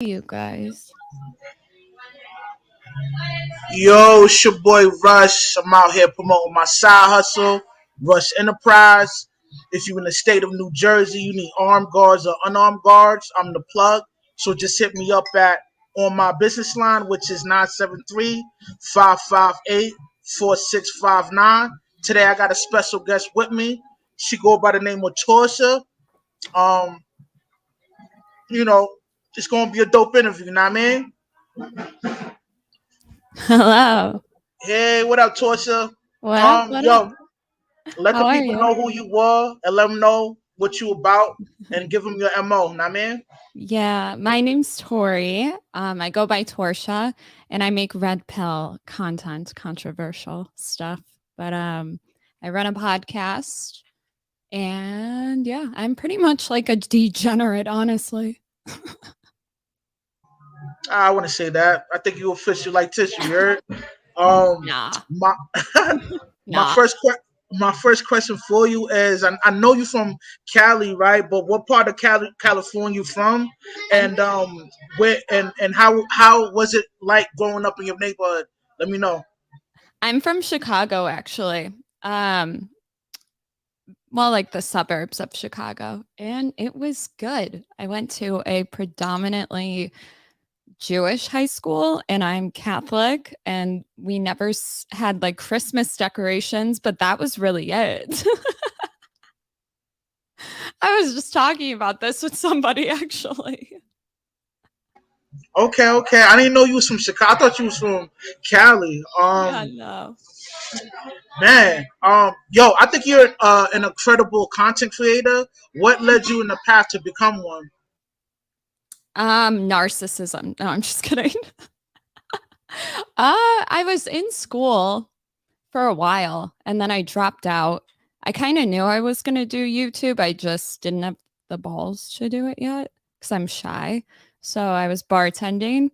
You guys. Yo, it's your boy Rush. I'm out here promoting my side hustle, Rush Enterprise. If you're in the state of New Jersey, you need armed guards or unarmed guards, I'm the plug. So just hit me up at on my business line, which is 973-558-4659. Today I got a special guest with me. She go by the name of Torsha. Um, you know, it's gonna be a dope interview, you know what I mean? Hello. Hey, what up, Torsha? What up? What up? Yo, let the How are people you? know who you were and let them know what you about and give them your MO. Know what I mean? Yeah, my name's Tori. I go by Torsha, and I make red pill content, controversial stuff. But I run a podcast, and yeah, I'm pretty much like a degenerate, honestly. I want to say that. I think you official like tissue. You heard? Um, Nah, my my nah. my first question for you is: I know you from Cali, right? But what part of California you from? I'm And where and how was it like growing up in your neighborhood? Let me know. I'm from Chicago, actually. Um, well, like the suburbs of Chicago, and it was good. I went to a predominantly Jewish high school, and I'm Catholic, and we never had like Christmas decorations, but that was really it. I was just talking about this with somebody actually. Okay, okay. I didn't know you was from Chicago. I thought you was from Cali. Yeah, no. Man, yo, I think you're an incredible content creator. What led you in the path to become one? Narcissism. No, I'm just kidding. I was in school for a while and then I dropped out. I kind of knew I was going to do YouTube. I just didn't have the balls to do it yet because I'm shy. So I was bartending,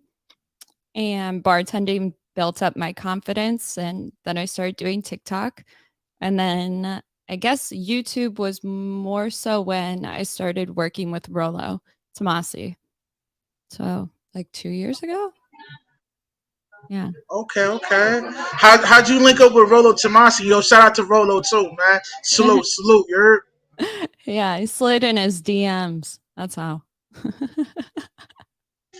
and bartending built up my confidence. And then I started doing TikTok. And then I guess YouTube was more so when I started working with Rolo Tomasi. So like 2 years ago. Yeah. Okay, okay. How'd you link up with Rolo Tomasi? Yo, shout out to Rolo too, man. Salute, salute. You heard? Yeah. I slid in his DMs. That's how.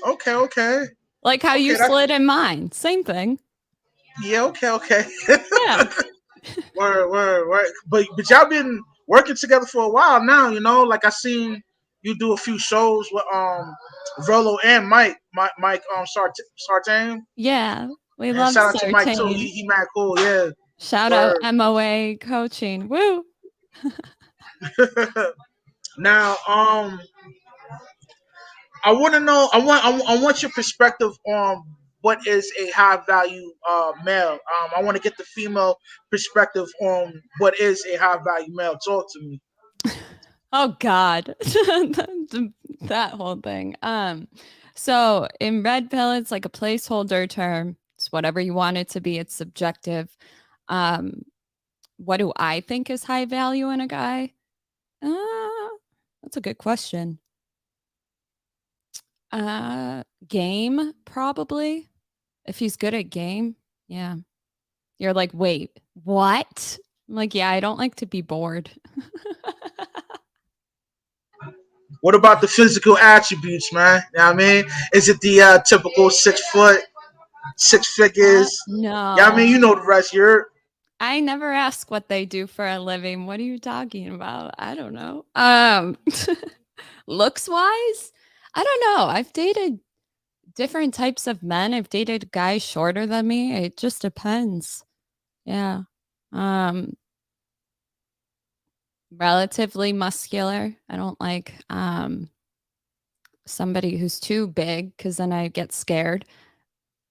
Okay, okay, Like how you okay. That slid in mine. Same thing. yeah, okay, okay. Yeah. Word. But y'all been working together for a while now. You know, like I seen you do a few shows with Rolo and Mike Sartain. Yeah. We And love shout out to Mike too. Sartain. He mad cool. Yeah. Shout out Word. MOA coaching. Woo. Now, I want to know. I want your perspective on what is a high value male. I want to get the female perspective on what is a high value male. Talk to me. Oh God. That whole thing. So in red pill, it's like a placeholder term. It's whatever you want it to be. It's subjective. Um, what do I think is high value in a guy? Uh, that's a good question. Game, probably. If he's good at game, yeah. You're like, wait, what? I'm like, yeah, I don't like to be bored. What about the physical attributes, man? You know what I mean? Is it the typical 6 foot, six figures? Yeah, I No. mean, you know the rest. You're I never ask what they do for a living. What are you talking about? I don't know. Looks wise, I don't know. I've dated different types of men. I've dated guys shorter than me. It just depends. Yeah. Um, Relatively muscular. I don't like somebody who's too big because then I get scared.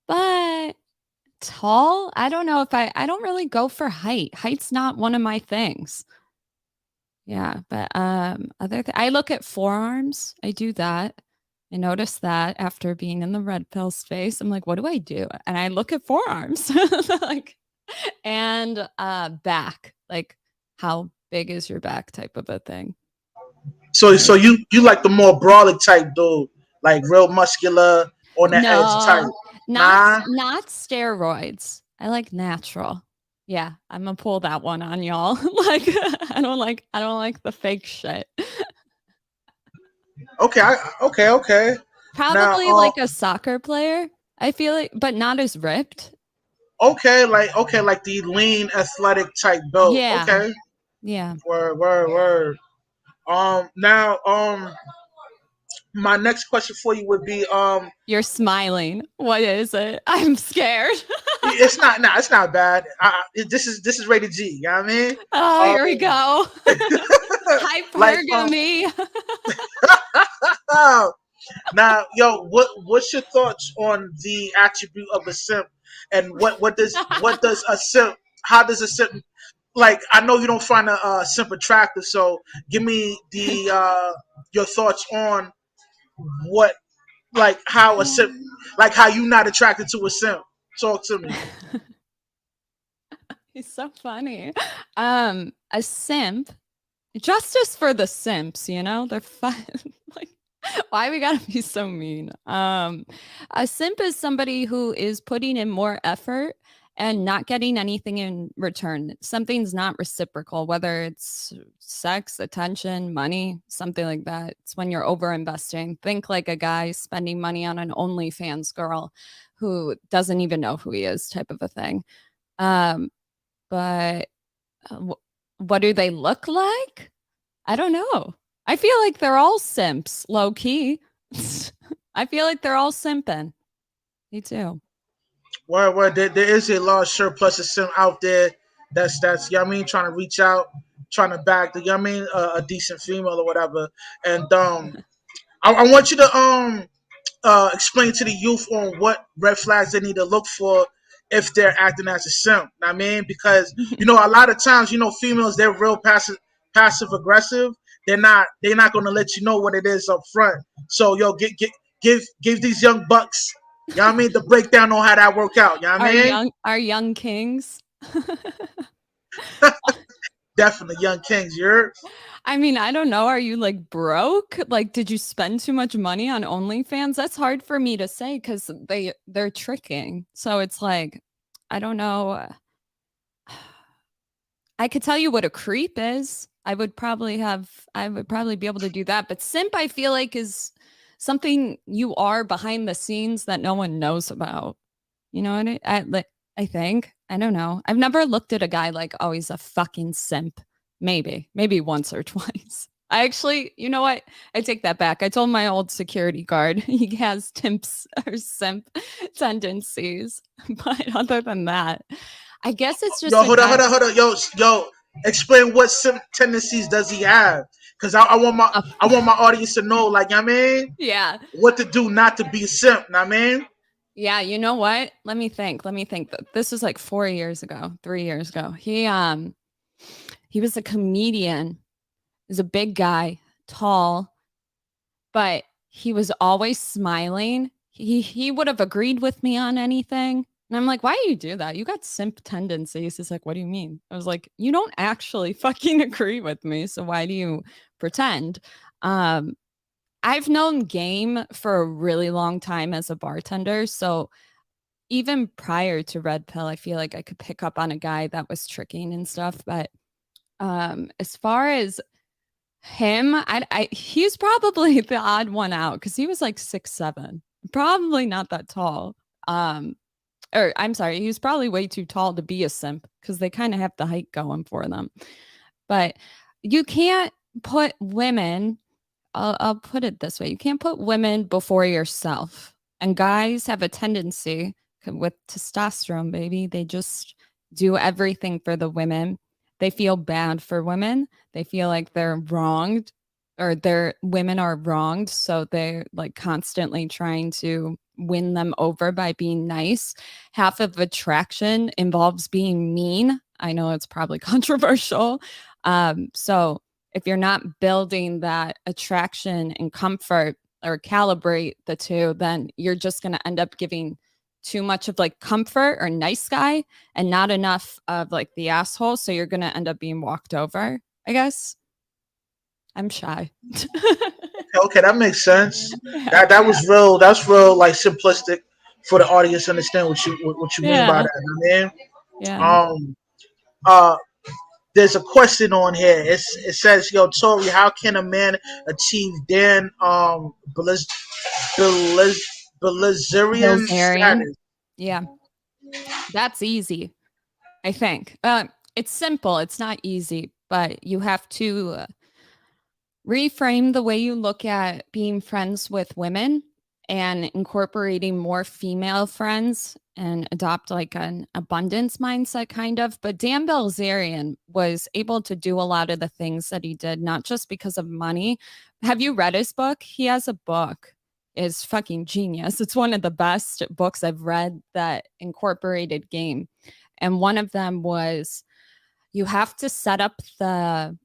But tall, I don't know if I don't really go for height. Height's not one of my things. Yeah, but I look at forearms. I do that. I noticed that after being in the red pill space. I'm like, what do I do? And I look at forearms. Like, and back. Like, how big is your back type of a thing. so you like the more brolic type dude, like real muscular on that edge type. No, not Nah. not steroids. I like natural. Yeah, I'm gonna pull that one on y'all. Like I don't like the fake shit. Okay. Okay. Okay. Now, Probably like a soccer player. I feel like, but not as ripped. okay, like the lean athletic type build. Yeah, Okay. yeah. Word. Word. Word. Now, my next question for you would be, You're smiling. What is it? I'm scared. it's not, nah, it's not bad. This is rated G. You know what I mean? Oh, here we go. Like, Hypergamy. now, yo, what's your thoughts on the attribute of a simp, and what does a simp? How does a simp? Like, I know you don't find a simp attractive, so give me the your thoughts on what, like, how a simp, like how you not attracted to a simp. Talk to me. He's so funny. A simp. Justice for the simps, they're fun. Like, why we gotta be so mean? A simp is somebody who is putting in more effort and not getting anything in return. Something's not reciprocal, whether it's sex, attention, money, something like that. It's when you're over investing. Think like a guy spending money on an OnlyFans girl who doesn't even know who he is, type of a thing. Um, but what do they look like? I don't know. I feel like they're all simps, low key. I feel like they're all simping. Me too. Where there is a large surplus of sim out there that's you know what I mean, trying to reach out, trying to back the, you know what I mean, a decent female or whatever. And I want you to explain to the youth on what red flags they need to look for if they're acting as a simp. Know what I mean, because a lot of times, females, they're real passive aggressive. They're not going to let you know what it is up front. So, yo, give these young bucks, you know what I mean, the breakdown on how that work out. You know what I mean? Our young kings. Definitely young kings. You're I mean, I don't know. Are you like broke? Like, did you spend too much money on OnlyFans? That's hard for me to say because they're tricking. So it's like, I don't know. I could tell you what a creep is. I would probably be able to do that. But simp, I feel like, is something you are behind the scenes that no one knows about. You know what I think? I don't know. I've never looked at a guy like, oh, he's a fucking simp. Maybe once or twice. I actually, you know what? I take that back. I told my old security guard he has timps or simp tendencies. But other than that, I guess it's just Yo, a hold on, guy. hold on, hold on. Yo, explain what tendencies does he have? Because I want my Uh, audience to know, like, you know what I mean, yeah. what to do not to be a simp. Know what I mean, Yeah, you know what? Let me think. Let me think. This was like 4 years ago, 3 years ago. He was a comedian. He's a big guy, tall, but he was always smiling. He would have agreed with me on anything. And I'm like, why do you do that? You got simp tendencies. He's like, what do you mean? I was like, you don't actually fucking agree with me. So why do you pretend? Um, I've known Game for a really long time as a bartender. So even prior to Red Pill, I feel like I could pick up on a guy that was tricking and stuff. But as far as him, he's probably the odd one out because he was like 6'7", probably not that tall. Or I'm sorry, he was probably way too tall to be a simp because they kind of have the height going for them. But you can't put women. I'll put it this way: you can't put women before yourself. And guys have a tendency with testosterone, baby. They just do everything for the women. They feel bad for women. They feel like they're wronged or their women are wronged. So they're like constantly trying to win them over by being nice. Half of attraction involves being mean. I know it's probably controversial. So if you're not building that attraction and comfort or calibrate the two, then you're just going to end up giving too much of like comfort or nice guy and not enough of like the asshole. So you're going to end up being walked over, I guess. I'm shy. Okay, that makes sense. Yeah. That was real. That's real, like simplistic for the audience to understand what you mean by Yeah. that. I mean, Yeah. um, uh, there's a question on here. It says, "Yo, Tori, how can a man achieve Dan Beliz- Belizerian Bilzerian. status?" Yeah. That's easy, I think. It's simple. It's not easy, but you have to reframe the way you look at being friends with women and incorporating more female friends and adopt like an abundance mindset kind of. But Dan Bilzerian was able to do a lot of the things that he did, not just because of money. Have you read his book? He has a book. It's fucking genius. It's one of the best books I've read that incorporated game. And one of them was you have to set up the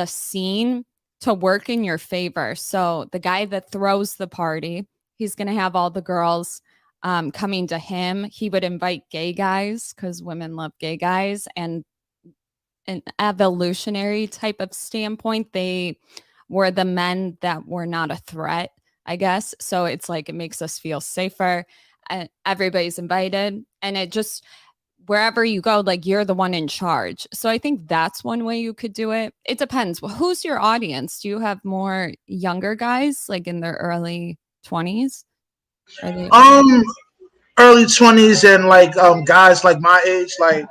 scene to work in your favor. So the guy that throws the party, he's going to have all the girls coming to him. He would invite gay guys because women love gay guys. And an evolutionary type of standpoint, they were the men that were not a threat, I guess. So it's like it makes us feel safer. Everybody's invited, and it just wherever you go, like you're the one in charge. So I think that's one way you could do it. It depends. Well, who's your audience? Do you have more younger guys, like in their early 20s? Are they Um, early 20s and like guys like my age, like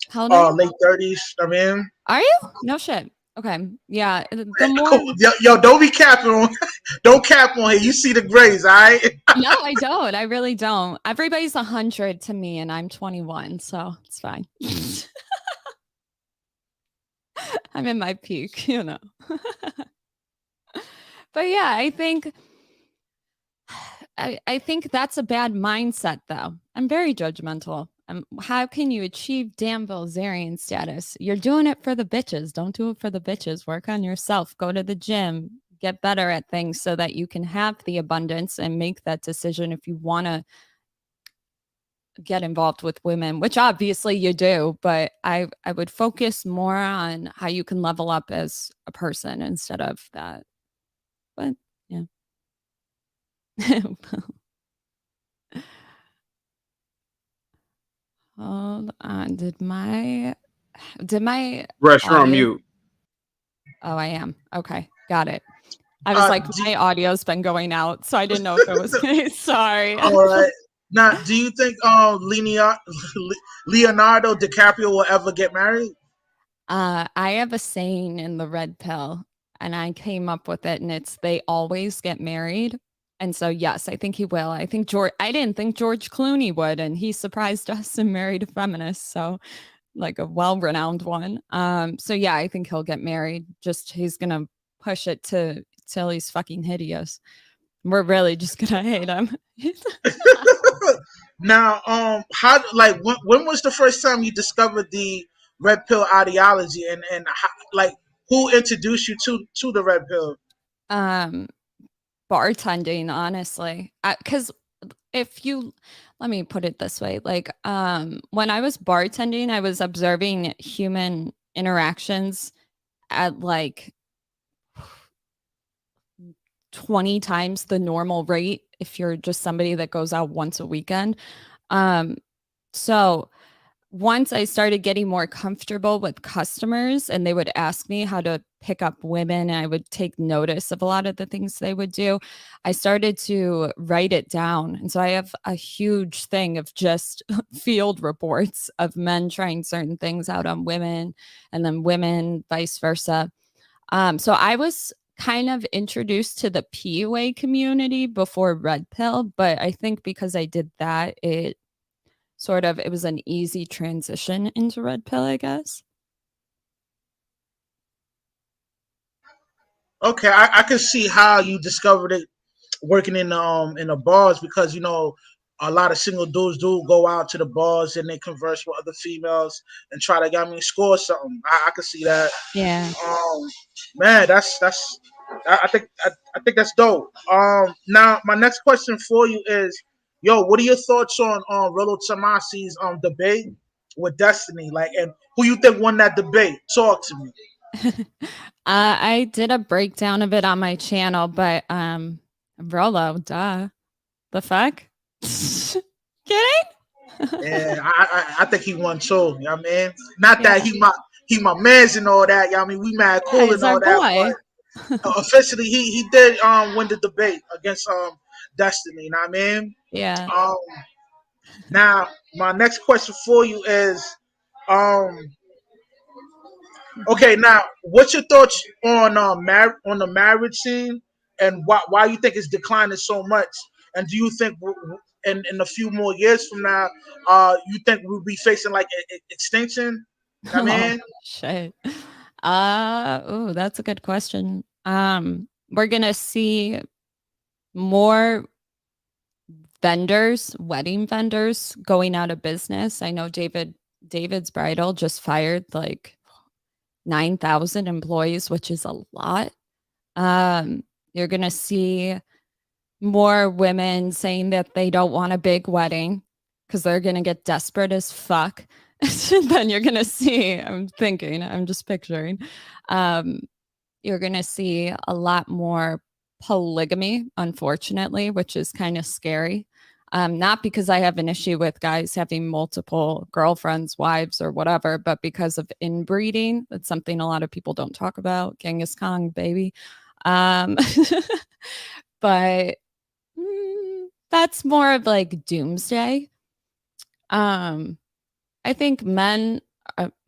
how old are you? late 30s. I mean, Are you? No shit. Okay. Yeah. The more yo, don't be capping on, don't cap on here. You see the grays, all right? no, I don't. I really don't. Everybody's 100 to me and I'm 21, so it's fine. I'm in my peak, you know. But yeah, I think that's a bad mindset, though. I'm very judgmental. How can you achieve Dan Bilzerian status? You're doing it for the bitches. Don't do it for the bitches. Work on yourself. Go to the gym. Get better at things so that you can have the abundance and make that decision if you want to get involved with women, which obviously you do. But I would focus more on how you can level up as a person instead of that. But yeah. Hold on. Did my Rush, you're on audio mute. oh, I am. Okay. Got it. I was Uh, like, do, my audio's been going out, so I didn't know if it was me. Sorry. all right. Now, do you think Leonardo DiCaprio will ever get married? I have a saying in the red pill, and I came up with it, and it's they always get married. And so, yes, I think he will. I didn't think George Clooney would, and he surprised us and married a feminist. So like a well-renowned one. So yeah, I think he'll get married. Just he's gonna push it to till he's fucking hideous. We're really just gonna hate him. Now, how like when was the first time you discovered the red pill ideology, and how, like who introduced you to the red pill? um, Bartending, honestly, because if you let me put it this way, like when I was bartending, I was observing human interactions at like 20 times the normal rate if you're just somebody that goes out once a weekend. Um, so once I started getting more comfortable with customers and they would ask me how to pick up women and I would take notice of a lot of the things they would do, I started to write it down. And so I have a huge thing of just field reports of men trying certain things out on women and then women vice versa. So I was kind of introduced to the PUA community before Red Pill, but I think because I did that, it was an easy transition into Red Pill, I guess. Okay, I can see how you discovered it working in the bars because a lot of single dudes do go out to the bars and they converse with other females and try to score something. I can see that. Yeah. Um, man, that's I think that's dope. Now my next question for you is, yo, what are your thoughts on Rolo Tomasi's debate with Destiny? Like, and who you think won that debate? Talk to me. I did a breakdown of it on my channel, but Rolo, duh. The fuck? Kidding? Yeah, I think he won too. You know what I mean? Not that Yeah. he my man's and all that. You know what I mean? We mad Yeah, cool he's and our all that, but boy. officially he did win the debate against Destiny. You know what I mean? Yeah. Um, now my next question for you is um okay, now what's your thoughts on on the marriage scene and why you think it's declining so much? And do you think in a few more years from now, you think we'll be facing like extinction? I Oh mean, shit. Oh, that's a good question. We're gonna see more vendors, wedding vendors going out of business. I know David's Bridal just fired like 9,000 employees, which is a lot. Um, you're gonna see more women saying that they don't want a big wedding because they're gonna get desperate as fuck. Then you're gonna see, I'm thinking, I'm just picturing, um, you're gonna see a lot more polygamy, unfortunately, which is kind of scary. Not because I have an issue with guys having multiple girlfriends, wives, or whatever, but because of inbreeding. That's something a lot of people don't talk about. Genghis Khan, baby. Um, but that's more of like doomsday. Um, I think men,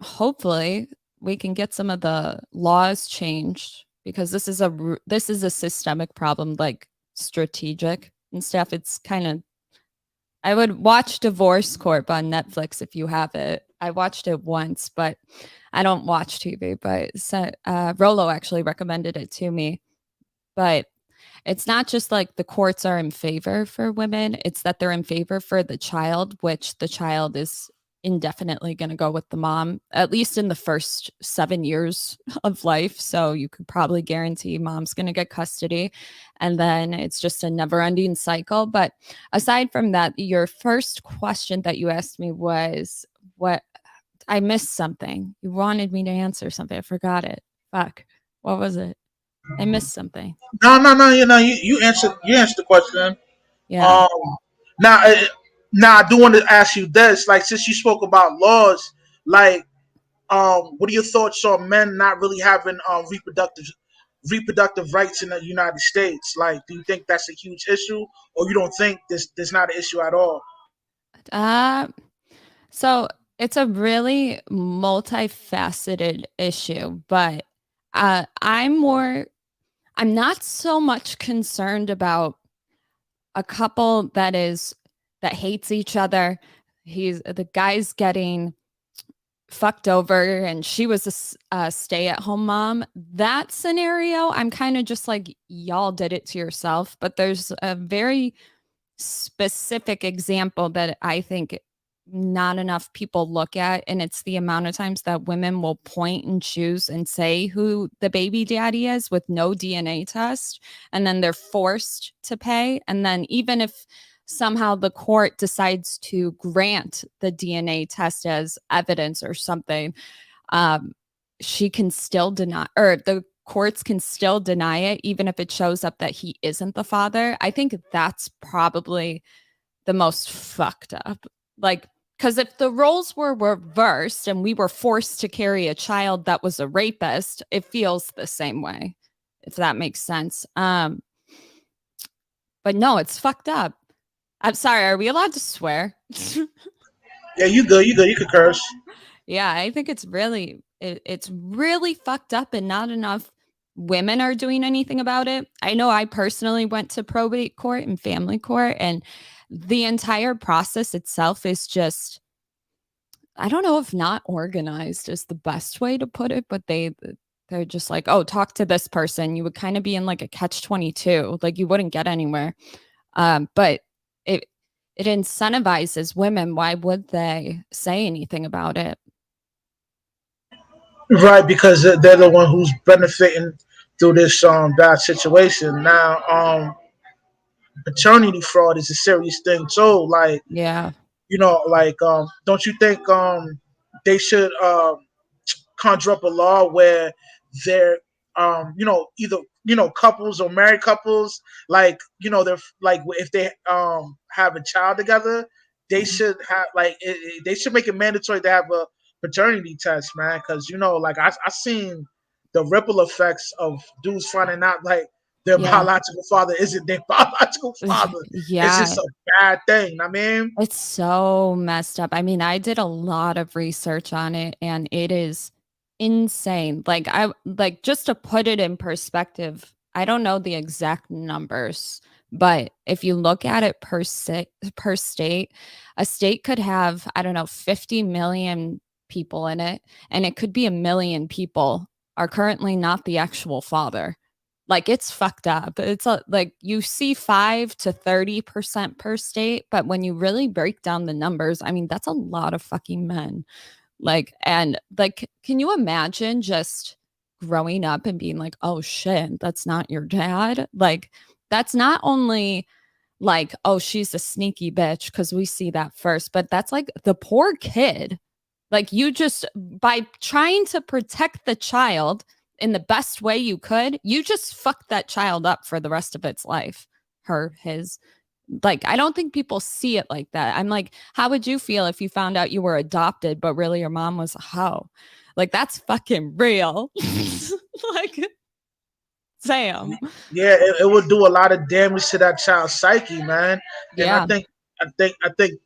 hopefully, we can get some of the laws changed because this is a systemic problem, like strategic and stuff. It's kind of. I would watch Divorce Corp on Netflix if you have it. I watched it once, but I don't watch TV. But Rolo actually recommended it to me. But it's not just like the courts are in favor for women, it's that they're in favor for the child, which the child is indefinitely going to go with the mom, at least in the first 7 years of life. So you could probably guarantee mom's going to get custody. And then it's just a never ending cycle. But aside from that, your first question that you asked me was what I missed something. You wanted me to answer something. I forgot it. Fuck. What was it? I missed something. no. You answered the question. Yeah. Um, now now I do want to ask you this. Like since you spoke about laws, like what are your thoughts on men not really having reproductive rights in the United States? Like, do you think that's a huge issue, or you don't think there's not an issue at all? Uh, so it's a really multifaceted issue, but I'm not so much concerned about a couple that hates each other. The guy's getting fucked over and she was a stay-at-home mom. That scenario, I'm kind of just like, y'all did it to yourself. But there's a very specific example that I think not enough people look at, and it's the amount of times that women will point and choose and say who the baby daddy is with no DNA test, and then they're forced to pay. And then even if somehow the court decides to grant the DNA test as evidence or something, um, she can still deny, or the courts can still deny it, even if it shows up that he isn't the father. I think that's probably the most fucked up. Like, because if the roles were reversed and we were forced to carry a child that was a rapist, it feels the same way, if that makes sense. But no, it's fucked up. I'm sorry, are we allowed to swear? Yeah, you good. You good. You could curse. Yeah, I think it's really fucked up and not enough women are doing anything about it. I know I personally went to probate court and family court, and the entire process itself is just, I don't know if not organized is the best way to put it, but they're just like, "Oh, talk to this person." You would kind of be in like a catch 22, like you wouldn't get anywhere. But it it incentivizes women. Why would they say anything about it? Right, because they're the one who's benefiting through this bad situation. Now, paternity fraud is a serious thing too. Like, Yeah. like don't you think they should conjure up a law where they're either couples or married couples, like they're like if they have a child together, they Yeah. should have they should make it mandatory to have a paternity test, man, because like I seen the ripple effects of dudes finding out like their Yeah. biological father isn't their biological father. It's just Yeah. a bad thing. I mean, It's so messed up. I mean, I did a lot of research on it and it is insane. Like just to put it in perspective, I don't know the exact numbers, but if you look at it per state, a state could have, I don't know, 50 million people in it, and it could be a million people are currently not the actual father. Like it's fucked up. Like you see 5 to 30% per state, but when you really break down the numbers, I mean that's a lot of fucking men. Like and like can you imagine just growing up and being like, "Oh shit, that's not your dad?" Like that's not only like, "Oh, she's a sneaky bitch," cuz we see that first, but that's like the poor kid, like you just by trying to protect the child in the best way you could, you just fucked that child up for the rest of its life. Her, his. Like, I don't think people see it like that. I'm like, how would you feel if you found out you were adopted, but really your mom was a hoe? Like, that's fucking real. Like, Sam. yeah, it would do a lot of damage to that child's psyche, man. And Yeah. I think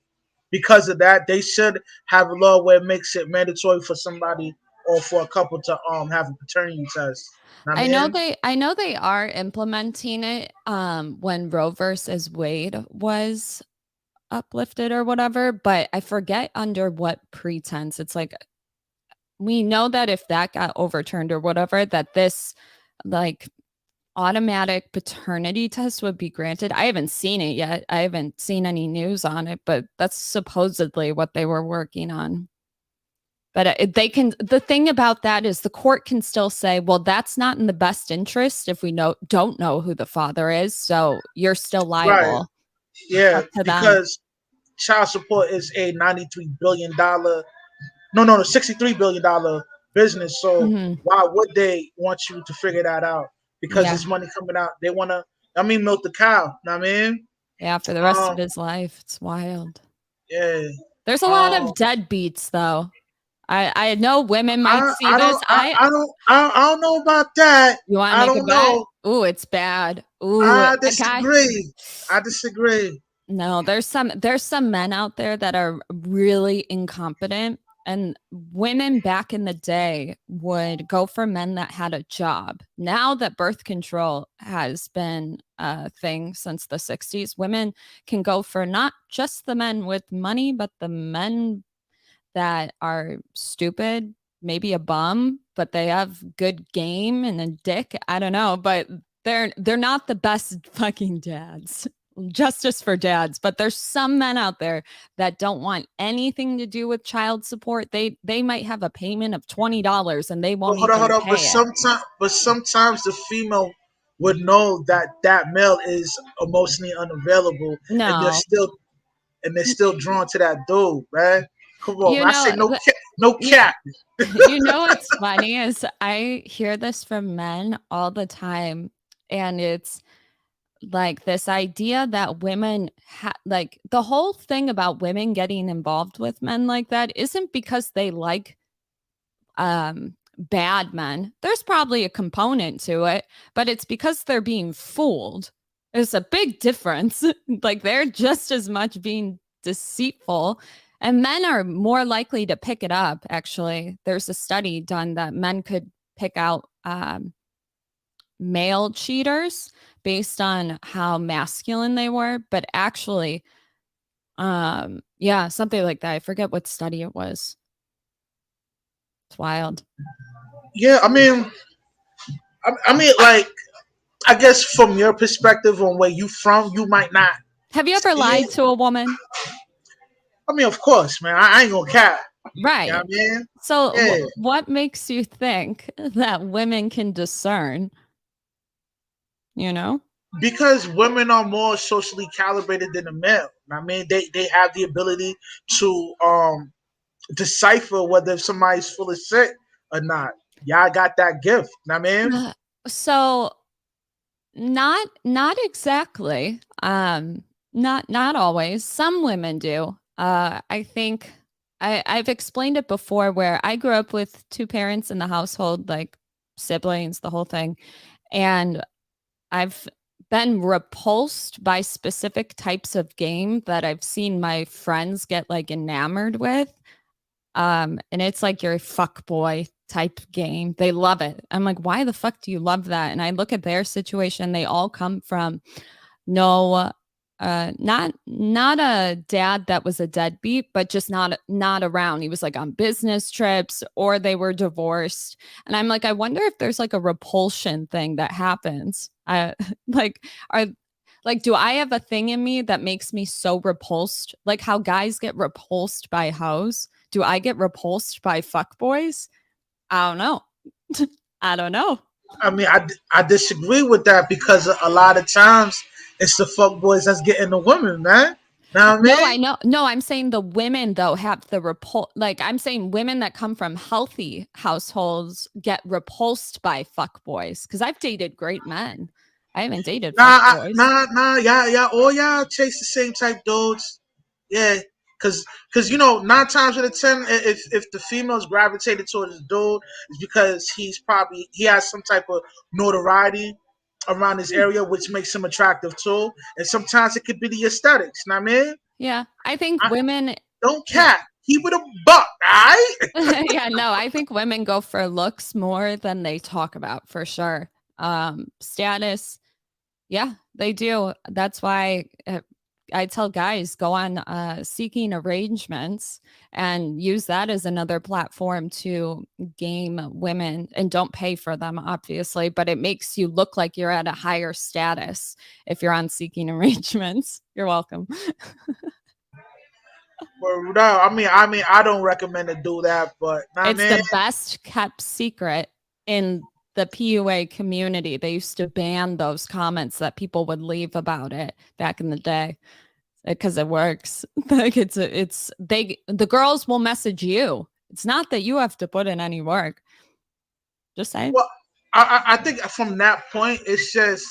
because of that, they should have a law where it makes it mandatory for somebody or for a couple to have a paternity test. Know what I mean, I know they are implementing it when Roe versus Wade was uplifted or whatever, but I forget under what pretense. It's like we know that if that got overturned or whatever, that this like automatic paternity test would be granted. I haven't seen it yet. I haven't seen any news on it, but that's supposedly what they were working on. But they can. The thing about that is the court can still say, "Well, that's not in the best interest if we don't know who the father is, so you're still right? liable." It's Yeah, up to them. because child support is a $93 billion, no, $63 billion business. So Mhm. why would they want you to figure that out? Because Yeah, there's money coming out. They wanna, milk the cow. Know what I mean, yeah. For the rest of um, his life, it's wild. yeah, There's a lot of um, deadbeats, though. I know women might see I this. don't, I don't know about that. You want to I make a don't bet? know. Ooh, it's bad. Ooh, I a guy. disagree. I disagree. No, there's some men out there that are really incompetent, and women back in the day would go for men that had a job. Now that birth control has been a thing since the 60s, women can go for not just the men with money, but the men that are stupid, maybe a bum, but they have good game and a dick. I don't know, but they're not the best fucking dads. Justice for dads, but there's some men out there that don't want anything to do with child support. They might have a payment of $20 and they But won't hold on, hold even on. pay it. But sometimes the female would know that that male is emotionally unavailable, and No. they're still drawn to that dude, man. Come on, You man. I say know, no you, cap. you know what's funny is I hear this from men all the time, and it's like this idea that women like the whole thing about women getting involved with men like that isn't because they like bad men. There's probably a component to it, but it's because they're being fooled. There's a big difference. Like they're just as much being deceitful, and men are more likely to pick it up. Actually, there's a study done that men could pick out male cheaters based on how masculine they were, but actually yeah, something like that. I forget what study it was. It's wild. Yeah, I mean, like, I guess from your perspective on where you from, you might not Have you ever see lied it. to a woman? I mean, of course, man. I ain't gonna cap. You know what Right. I mean? So Yeah, what makes you think that women can discern, you know? because women are more socially calibrated than the male. I mean, they have the ability to decipher whether somebody's full of shit or not. y'all got that gift. Know what I mean, So not exactly. Not always. Some women do. I think I've explained it before where I grew up with two parents in the household, like siblings, the whole thing. And I've been repulsed by specific types of game that I've seen my friends get like enamored with. And it's like your fuck boy type game. They love it. I'm like, why the fuck do you love that? And I look at their situation. They all come from no, not a dad that was a deadbeat, but just not around. He was like on business trips or they were divorced. And I'm like, I wonder if there's like a repulsion thing that happens. I like are like, do I have a thing in me that makes me so repulsed? Like how guys get repulsed by hoes? Do I get repulsed by fuckboys? I don't know. I don't know. I mean, I disagree with that because a lot of times it's the fuck boys that's getting the women, man. Know what I No, mean? I know. No, I'm saying the women though have the like I'm saying women that come from healthy households get repulsed by fuckboys because I've dated great men. I haven't dated fuckboys. Nah. Y'all chase the same type dudes. Yeah, cause you know 9 times out of 10, if the female's gravitated towards the dude, it's because he has some type of notoriety around his area, which makes him attractive too. And sometimes it could be the aesthetics. Know what I mean, Yeah, I think I, women. don't Yeah. cat, keep it a buck, alright? Yeah, no, I think women go for looks more than they talk about for sure. Status, yeah, they do. That's why I tell guys go on seeking arrangements and use that as another platform to game women and don't pay for them, obviously, but it makes you look like you're at a higher status if you're on seeking arrangements. You're welcome. But no, I mean, I don't recommend to do that. But nah, It's man, the best kept secret in the PUA community. They used to ban those comments that people would leave about it back in the day because it works. Like it's the girls will message you. It's not that you have to put in any work. Just saying. well, I think from that point, it's just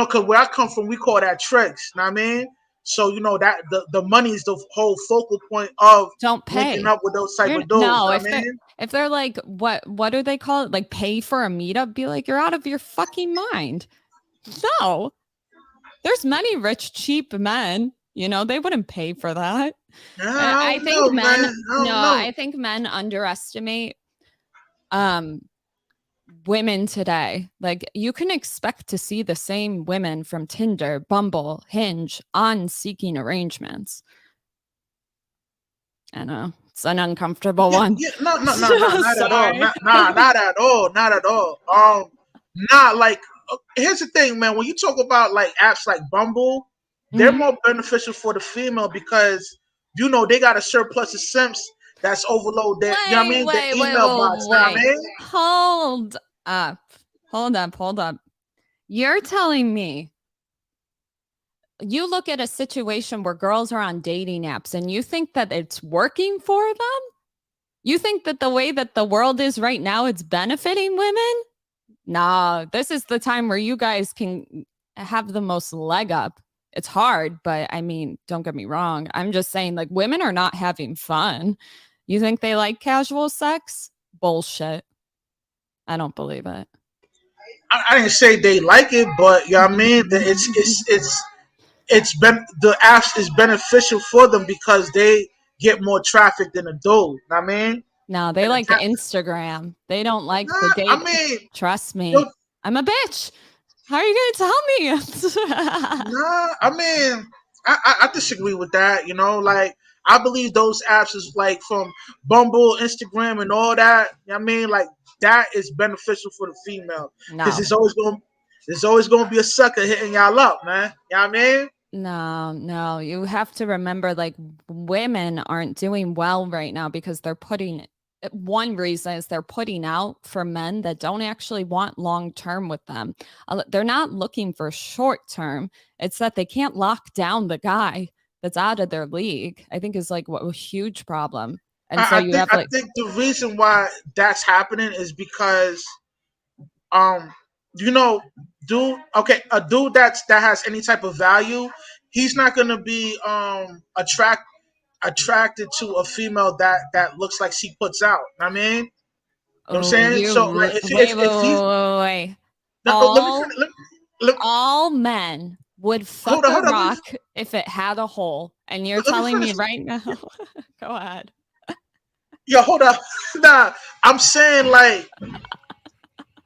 cause where I come from, we call that tricks. Know what I mean? So that the money is the whole focal point of Don't linking pay. up with those type You're of dudes. no, Know what I mean? if they're like what do they call it? Like pay for a meetup, be like, you're out of your fucking mind. No. There's many rich, cheap men. They wouldn't pay for that. Yeah, I I don't think know, man. men I no, don't know. I think men underestimate um women today. Like you can expect to see the same women from Tinder, Bumble, Hinge on seeking arrangements. I know. It's an uncomfortable Yeah, one. yeah, no, not at all. Sorry. Not at all. Not at all. Not like. Here's the thing, man. When you talk about like apps like Bumble, they're Mhm. more beneficial for the female because they got a surplus of simps that's overload their. You know what I Wait, mean? The wait, wait, email wait, box. You know what I wait. mean? Hold up. Hold up, hold up. You're telling me you look at a situation where girls are on dating apps and you think that it's working for them? You think that the way that the world is right now, it's benefiting women? Nah, this is the time where you guys can have the most leg up. It's hard, but I mean, don't get me wrong. I'm just saying, like, women are not having fun. You think they like casual sex? Bullshit. I don't believe it. I didn't say they like it, but you know what I mean. It's been the apps is beneficial for them because they get more traffic than a dude. You know what I mean? No, they And like Instagram. They don't like the nah, I date. mean, Trust me. yo, I'm a bitch. How are you going to tell me? nah, I mean, I disagree with that. Like I believe those apps is like from Bumble, Instagram, and all that. You know what I mean, like that is beneficial for the female because No. there's always gonna be a sucker hitting y'all up, man. You know what I mean? No, no. You have to remember like women aren't doing well right now because they're putting one reason is they're putting out for men that don't actually want long term with them. They're not looking for short term. It's that they can't lock down the guy that's out of their league. I think is like what a huge problem. And so you have I like, think the reason why that's happening is because um you know dude okay a dude that has any type of value, he's not gonna be attracted to a female that looks like she puts out. I mean, you know what I'm oh, saying? So like wait, wait, if he's wait, wait, wait. no, no, let me All finish. Let, all men would fuck a hold on. rock if it had a hole. And you're Let me telling me finish. right now, go ahead. Yo, hold up. Nah, I'm saying like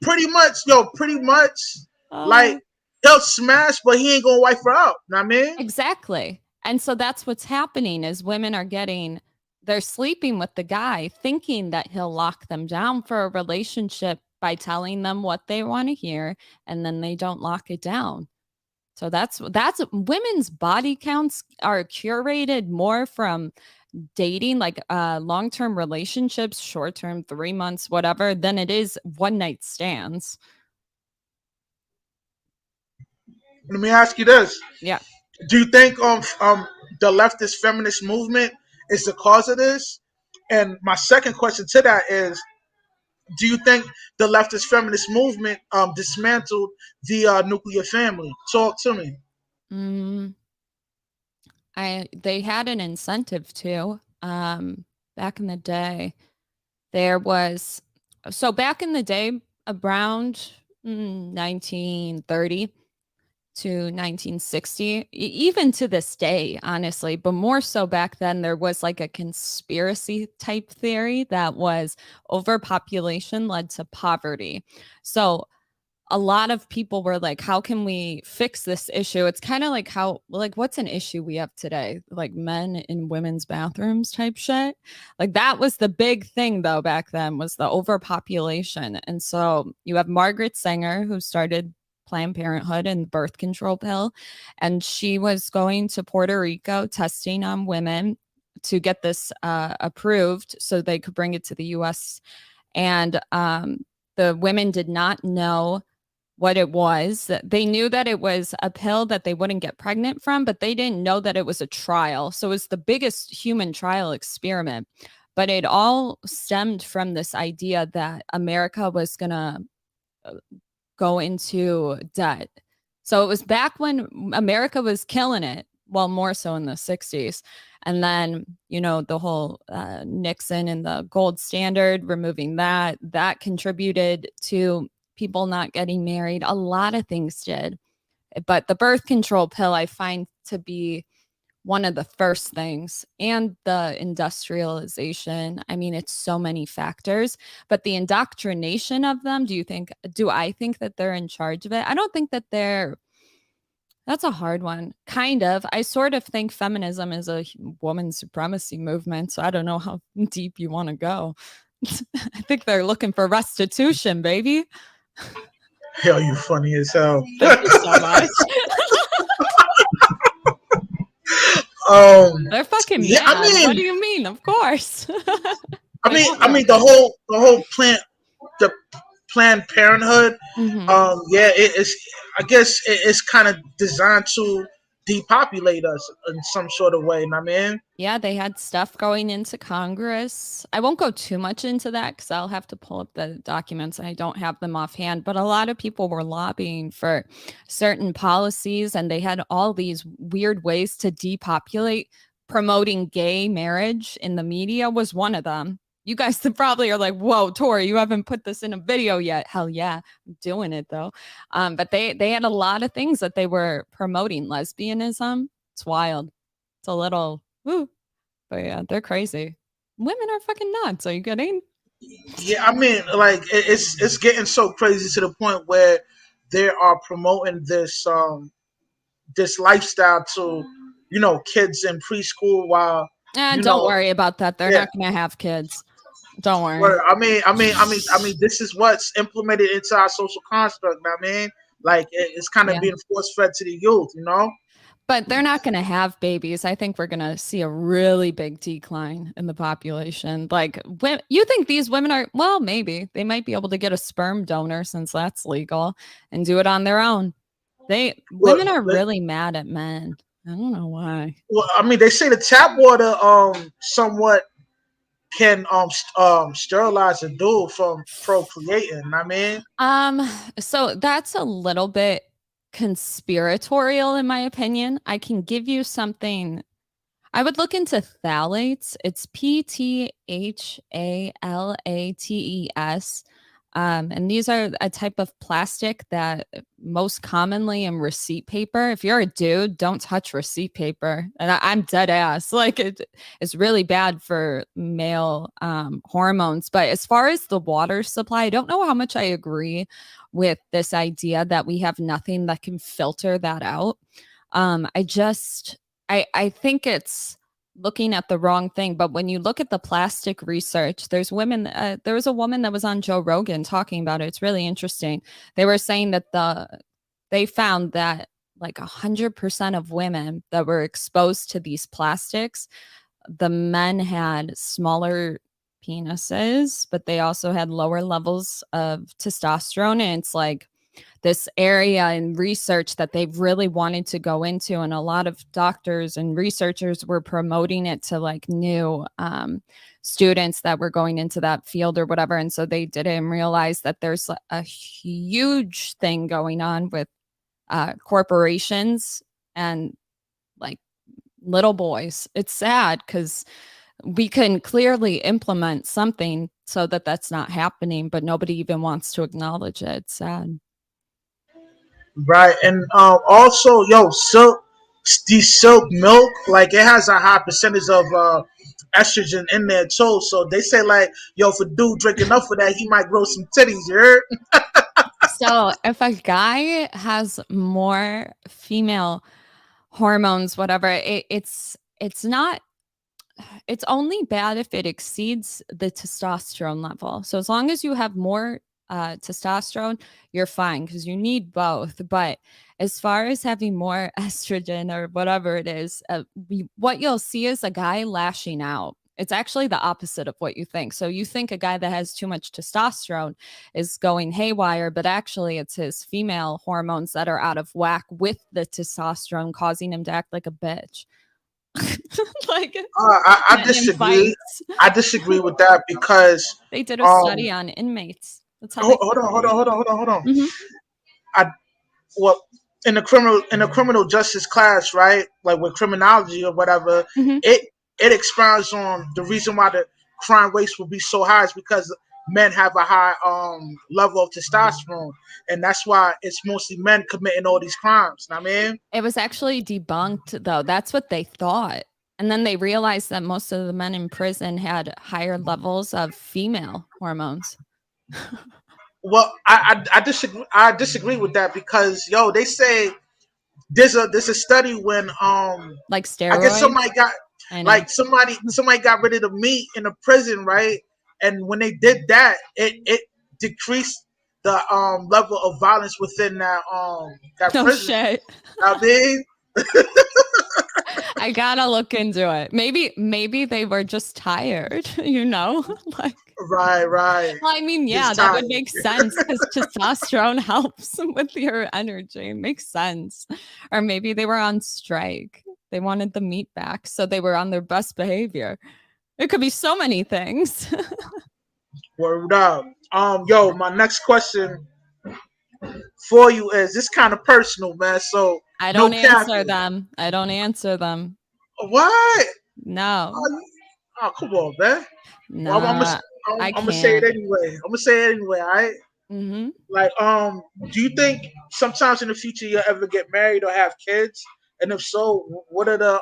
pretty much like Oh, he'll smash, but he ain't gonna wipe her out. Know what I mean? exactly. And so that's what's happening is women are getting they're sleeping with the guy thinking that he'll lock them down for a relationship by telling them what they want to hear and then they don't lock it down. So that's women's body counts are curated more from dating, like long-term relationships, short-term, 3 months, whatever, than it is one night stands. Let me ask you this: Yeah. do you think the leftist feminist movement is the cause of this? And my second question to that is, do you think the leftist feminist movement dismantled the nuclear family? Talk to me. Mm, I they had an incentive to back in the day. There was so back in the day around 1930 to 1960, even to this day, honestly, but more so back then, there was like a conspiracy type theory that was overpopulation led to poverty. So a lot of people were like, how can we fix this issue? It's kind of like how, like, what's an issue we have today? Like men in women's bathrooms type shit. Like that was the big thing though back then was the overpopulation. And so you have Margaret Sanger who started Planned Parenthood and the birth control pill. And she was going to Puerto Rico testing on women to get this approved so they could bring it to the US. And the women did not know what it was. They knew that it was a pill that they wouldn't get pregnant from, but they didn't know that it was a trial. So it was the biggest human trial experiment. But it all stemmed from this idea that America was going to go into debt. So it was back when America was killing it, well, more so in the 60s. And then, you know, the whole Nixon and the gold standard, removing that contributed to people not getting married. A lot of things did. But the birth control pill, I find to be one of the first things, and the industrialization. I mean, it's so many factors, but the indoctrination of them, do I think that they're in charge of it? I don't think that they're, that's a hard one. Kind of. I sort of think feminism is a woman supremacy movement. So I don't know how deep you want to go. I think they're looking for restitution, baby. Hell, you funny as hell. Thank you so much. um, They're fucking yeah, I mad. What do mean, you mean? Of course. They don't I want mean that. the whole the Planned Parenthood. Hmm. Yeah, it's I guess it's kind of designed to depopulate us in some sort of way. You know what I mean? Yeah, they had stuff going into Congress. I won't go too much into that because I'll have to pull up the documents and I don't have them offhand. But a lot of people were lobbying for certain policies and they had all these weird ways to depopulate. Promoting gay marriage in the media was one of them. You guys probably are like, whoa, Tori, you haven't put this in a video yet. Hell yeah, I'm doing it though. But they had a lot of things that they were promoting. Lesbianism, it's wild. It's a little woo. But yeah, they're crazy. Women are fucking nuts. Are you kidding? Yeah, I mean, like it's getting so crazy to the point where they are promoting this lifestyle to kids in preschool while you Don't know worry about that. They're yeah. not gonna have kids. Don't worry. Where I mean, this is what's implemented into our social construct. Know what I mean, like it's kind of Yeah. being force fed to the youth. You know, But they're not going to have babies. I think we're going to see a really big decline in the population. Like, you think these women are, well, maybe they might be able to get a sperm donor since that's legal and do it on their own. well, Women are really mad at men. I don't know why. I mean, they say the tap water somewhat can sterilize a dude from procreating. I mean, Um, so that's a little bit conspiratorial in my opinion. I can give you something. I would look into phthalates. It's PTHALATES. And these are a type of plastic that most commonly in receipt paper. If you're a dude, don't touch receipt paper. And I'm dead ass. Like it's really bad for male hormones. But as far as the water supply, I don't know how much I agree with this idea that we have nothing that can filter that out. I just I think it's looking at the wrong thing. But when you look at the plastic research, there's women. There was a woman that was on Joe Rogan talking about it. It's really interesting. They were saying that they found that like 100% of women that were exposed to these plastics, the men had smaller penises, but they also had lower levels of testosterone. And it's like this area in research that they've really wanted to go into, and a lot of doctors and researchers were promoting it to like new students that were going into that field or whatever. And so they didn't realize that there's a huge thing going on with corporations and like little boys. It's sad because we can clearly implement something so that that's not happening, but nobody even wants to acknowledge it. It's sad. right? And also, yo, silk milk, like it has a high percentage of estrogen in there too. So they say like, yo, if a dude drink enough of that, he might grow some titties. You heard? So if a guy has more female hormones, whatever, it's not it's only bad if it exceeds the testosterone level. So as long as you have more testosterone, you're fine because you need both. But as far as having more estrogen or whatever it is, what you'll see is a guy lashing out. It's actually the opposite of what you think. So you think a guy that has too much testosterone is going haywire, but actually it's his female hormones that are out of whack with the testosterone, causing him to act like a bitch. Like I getting in disagree. fights. I disagree with that because They did a um, study on inmates. That's how they hold on, hold on, hold on, hold on, hold on. Mhm, I Well, in the criminal justice class, right? Like with criminology or whatever, mhm. it expounds on the reason why the crime rates will be so high is because men have a high level of testosterone, and that's why it's mostly men committing all these crimes. Know what I mean, It was actually debunked, though. That's what they thought. And then they realized that most of the men in prison had higher levels of female hormones. well, I disagree. I disagree with that because yo, they say there's a study when Like I guess steroids. somebody got I know. like somebody got rid of the meat in the prison, right? And when they did that, it decreased the level of violence within that No prison. shit. I mean, I gotta look into it. Maybe they were just tired, you know? Like right, right. well, I mean, yeah, Just that tired. would make sense because testosterone helps with your energy. It makes sense. Or maybe they were on strike. They wanted the meat back, so they were on their best behavior. It could be so many things. Word up. Yo, my next question for you is this kind of personal, man. So I no don't answer capping. them. I don't answer them. What? No. Oh, come on, man. Well, Nah, I I'm gonna say it can't. anyway. I'm gonna say it anyway. All right. Hmm. Like, do you think sometimes in the future you'll ever get married or have kids? And if so, what are the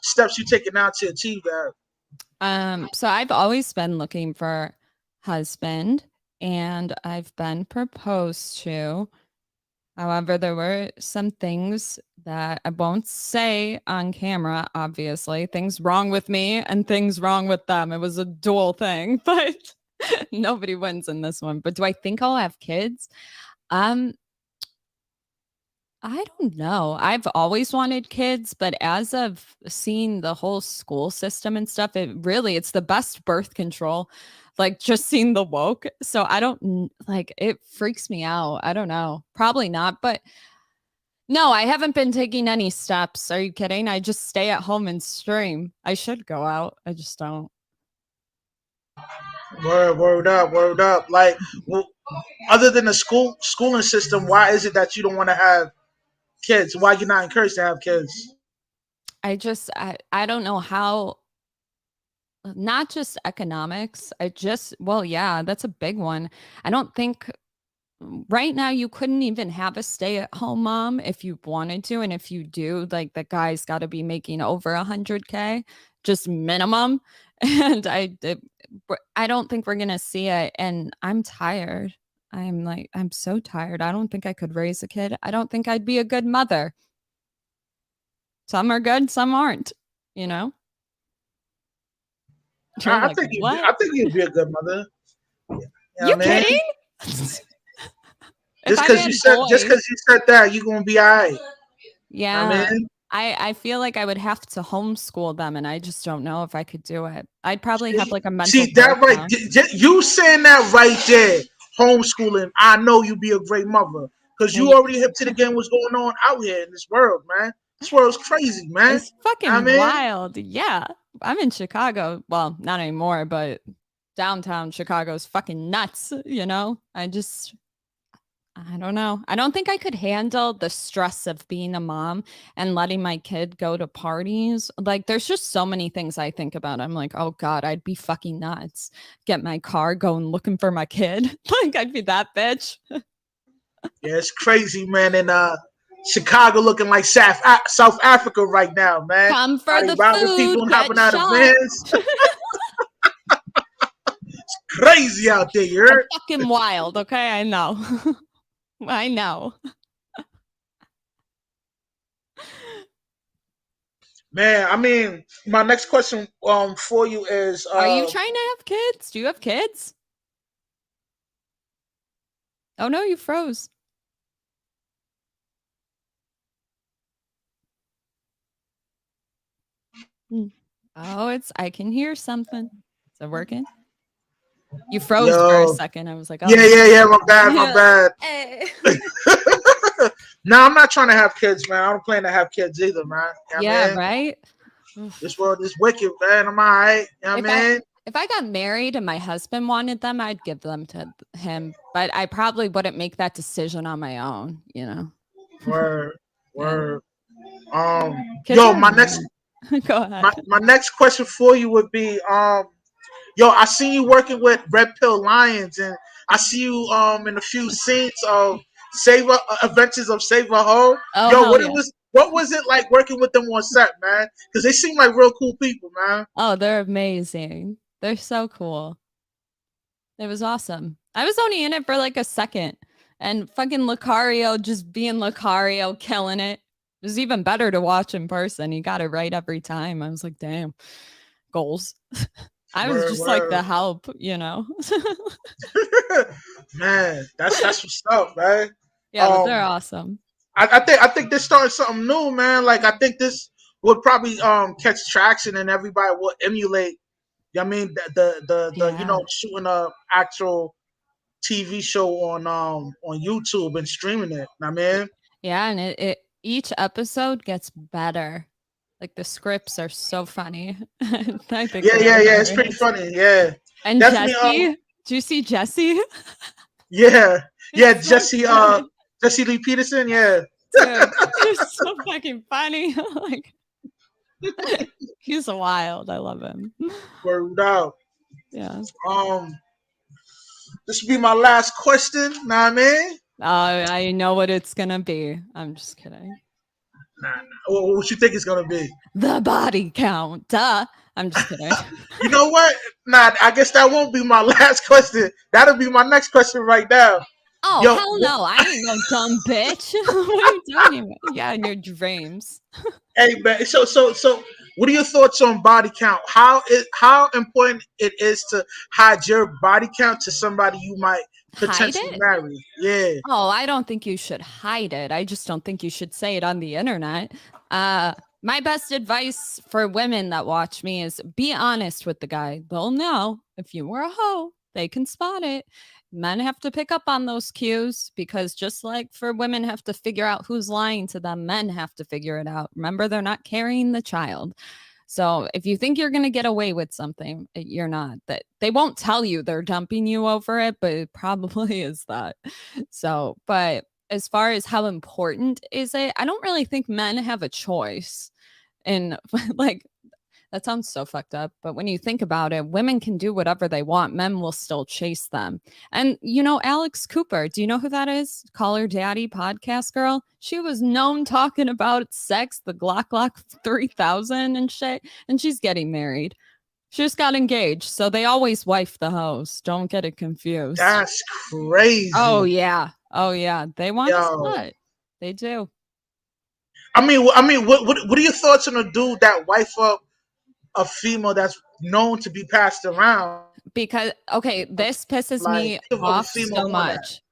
steps you taking now to achieve that? So I've always been looking for husband and I've been proposed to. However, there were some things that I won't say on camera, obviously. Things wrong with me and things wrong with them. It was a dual thing, but nobody wins in this one. But do I think I'll have kids? Um, I don't know. I've always wanted kids, but as of seeing the whole school system and stuff, it's the best birth control. Like just seeing the woke. So I don't like it freaks me out. I don't know. Probably not, but no, I haven't been taking any steps. Are you kidding? I just stay at home and stream. I should go out. I just don't. Word up, word up. Like, well, other than the schooling system, why is it that you don't want to have kids? Why you're not encouraged to have kids? I don't know how, not just economics. Well, yeah, that's a big one. I don't think right now you couldn't even have a stay-at-home mom if you wanted to, and if you do, like the guy's got to be making over 100K, just minimum. And I don't think we're gonna see it. And I'm tired. I'm so tired. I don't think I could raise a kid. I don't think I'd be a good mother. Some are good, some aren't. You know. You're I like, think what? I think you'd be a good mother. You know You what I mean? kidding? If I had Just boys, because you said that, you gonna be alright. I yeah. mean, I feel like I would have to homeschool them, and I just don't know if I could do it. I'd probably have, like, a mental see that right? breakdown. You saying that right there, homeschooling. I know you be a great mother because Well, you already hip to the game. What's going on out here in this world, man? This world's crazy, man. it's I fucking mean, wild. Yeah. I'm in Chicago. Well, not anymore, but downtown Chicago's fucking nuts, you know? I don't know. I don't think I could handle the stress of being a mom and letting my kid go to parties. Like, there's just so many things I think about. I'm like, oh God, I'd be fucking nuts. Get my car going looking for my kid. Like, I'd be that bitch. yeah, it's crazy, man. And Chicago looking like South Africa right now, man. Come How for they the robbing people food, and get hopping out of shot. vans. Crazy out there, you I'm heard? fucking wild, okay? I know. I know. Man, I mean, my next question for you is Are you trying to have kids? Do you have kids? Oh no, you froze. Mm. Oh, I can hear something. Is it working? You froze for a yo, second. I was like, oh yeah, my bad, my no. bad. Eh. No, I'm not trying to have kids, man. I don't plan to have kids either, man. You know what I Yeah, mean? right? This world is wicked, man. I'm alright. You know If what I I mean? if I got married and my husband wanted them, I'd give them to him, but I probably wouldn't make that decision on my own, you know. Word, Yeah. word. Kids Yo, are annoying. Go ahead. my next question for you would be, yo, I see you working with Red Pill Lions, and I see you in a few scenes of Save Adventures of Save a Ho. Oh, Yo, hell yeah. what was it like working with them on set, man? Because they seem like real cool people, man. Oh, they're amazing. They're so cool. It was awesome. I was only in it for like a second, and fucking Lucario just being Lucario, killing it. It was even better to watch in person. He got it right every time. I was like, damn, goals. I was Word, just like the word. help, you know? Man, that's what's up, man. Yeah, but they're Um, awesome. I think this started something new, man. Like I think this would probably catch traction and everybody will emulate. I mean the you Yeah. know shooting a actual TV show on YouTube and streaming it. I mean, Yeah, and it each episode gets better. Like the scripts are so funny. I think they're yeah, it's pretty hilarious. funny. Yeah, And definitely. Jesse, do you see Jesse? Yeah, yeah, It's so funny. Jesse Lee Peterson. Yeah, Dude, he's so fucking funny. Like, he's wild. I love him. word out. Yeah. Um, this will be my last question. Know what I mean? I know what it's gonna be. I'm just kidding. Nah. What you think it's gonna be? The body count. Duh. I'm just kidding. You know what? Nah, I guess that won't be my last question. That'll be my next question right now. Oh, Yo, hell no. I ain't no dumb bitch. What are you talking about? Yeah, in your dreams. hey man, so what are your thoughts on body count? How important it is to hide your body count to somebody you might Hide potentially it? marry? Yeah. Oh, I don't think you should hide it. I just don't think you should say it on the internet. Uh, my best advice for women that watch me is be honest with the guy. They'll know if you were a hoe, they can spot it. Men have to pick up on those cues because just like for women have to figure out who's lying to them, men have to figure it out. Remember, they're not carrying the child. So if you think you're going to get away with something, you're not. That they won't tell you they're dumping you over it, but it probably is that. So, but as far as how important is it, I don't really think men have a choice. And like that sounds so fucked up. But when you think about it, women can do whatever they want. Men will still chase them. And you know, Alex Cooper, do you know who that is? Call Her Daddy podcast girl. She was known talking about sex, the Glock 3000 and shit. And she's getting married. She just got engaged. So they always wife the host. Don't get it confused. That's Oh, crazy. yeah. Oh, yeah. They want a Yo. slut. They do. What are your thoughts on a dude that wife up a female that's known to be passed around? Because, okay, this pisses Like, me give a off female so more of that. much.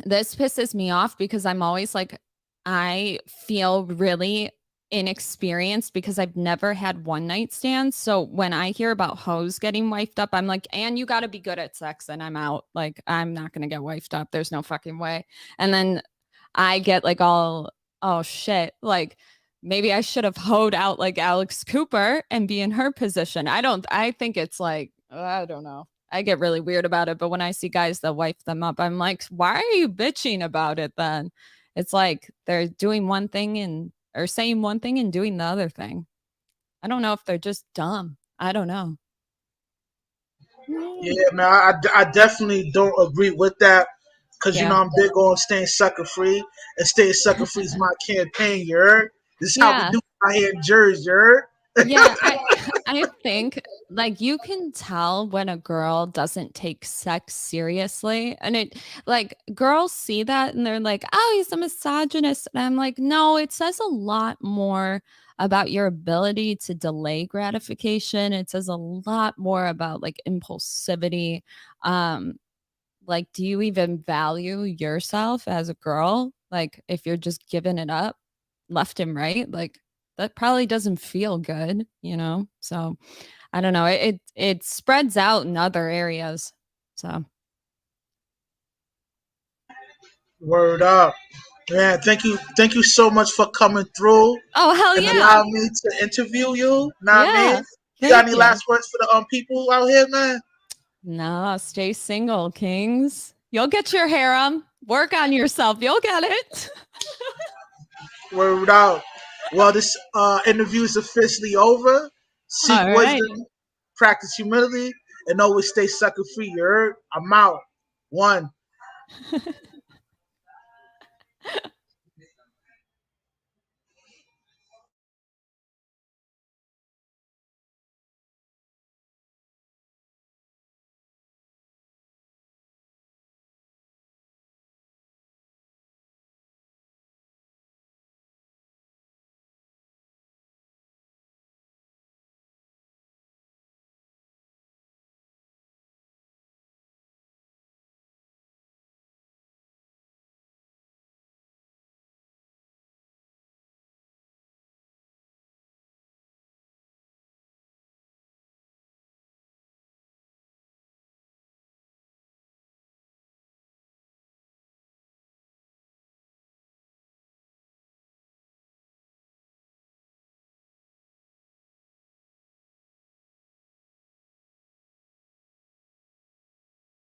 This pisses me off because I'm always like, I feel really inexperienced because I've never had one night stands. So when I hear about hoes getting wifed up, I'm like, and you got to be good at sex, and I'm out. Like, I'm not going to get wifed up. There's no fucking way. And then I get like all, oh shit, like maybe I should have hoed out like Alex Cooper and be in her position. I think it's like, I don't know. I get really weird about it. But when I see guys that wife them up, I'm like, why are you bitching about it then? It's like they're doing one thing and or saying one thing and doing the other thing. I don't know if they're just dumb. I don't know. Mm. Yeah, man, I definitely don't agree with that because Yeah. I'm big on staying sucker free, and staying sucker free is my campaign. You heard? This is how we Yeah. do it out here in Jersey. You heard? Yeah, I think like you can tell when a girl doesn't take sex seriously. And it like girls see that and they're like, "Oh, he's a misogynist." And I'm like, "No, it says a lot more about your ability to delay gratification. It says a lot more about like impulsivity. Um like do you even value yourself as a girl? Like if you're just giving it up left and right, like that probably doesn't feel good, you know? So I don't know. It spreads out in other areas. So Word up, man. Thank you so much for coming through oh hell and yeah. allowing me to interview you. Know what I mean? Yeah. You got Thank any you. last words for the people out here, man? No, stay single, kings. You'll get your harem. Work on yourself. You'll get it. Word out. Well, this interview is officially over. Seek All right. wisdom, practice humility, and always stay sucker free. You heard? I'm out. One.